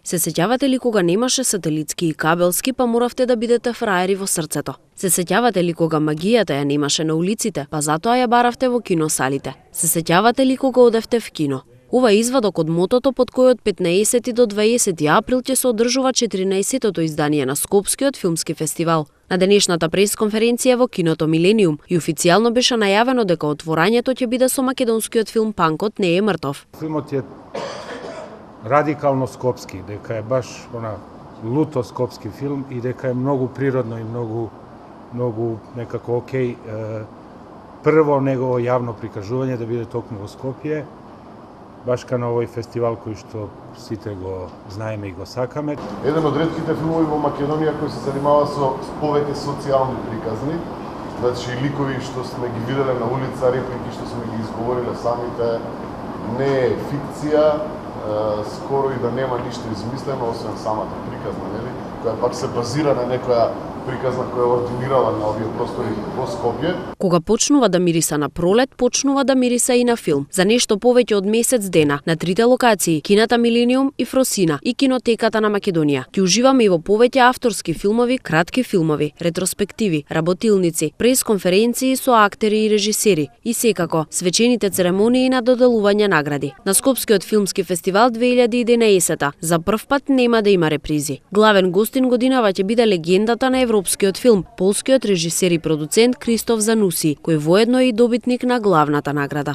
Се сеќавате ли кога немаше сателитски и кабелски, па моравте да бидете фраери во срцето? Се сеќавате ли кога магијата ја немаше на улиците, па затоа ја баравте во киносалите? Се сеќавате ли кога одевте в кино? Ова е извадок од мотото под кој од 15 до 20 април ќе се одржува 14-тото издание на Скопскиот филмски фестивал. На денешната пресконференција во киното Милениум и официјално беше најавено дека отворањето ќе биде со македонскиот филм Панкот не е мртов. Филмот е радикално скопски, дека е баш луто скопски филм и дека е многу природно и многу некако окей. Прво негово јавно прикажување да биде токму во Скопје, баш на овој фестивал кој што сите го знаеме и го сакаме. Еден од ретките филмови во Македонија кој се занимава со повеќе социјални приказни, значи ликови што сме ги виделе на улица, реплики што сме ги изговориле самите, не е фикција, скоро и да нема ништо измислено освен самата приказна, нели, која пак се базира на некоја приказна која е ординирала на овие простори во Скопје. Кога почнува да мириса на пролет, почнува да мириса и на филм. За нешто повеќе од месец дена на трите локации, кината Милениум и Фросина и кинотеката на Македонија. Ќе уживаме и во повеќе авторски филмови, кратки филмови, ретроспективи, работилници, пресконференции со актери и режисери и секако свечените церемонии на доделување награди. На Скопскиот филмски фестивал 2011 за прв пат нема да има репризи. Главен гостин годинава ќе биде легендата на европскиот филм, полскиот режисер и продуцент Кристоф Зануси, кој воедно е и добитник на главната награда.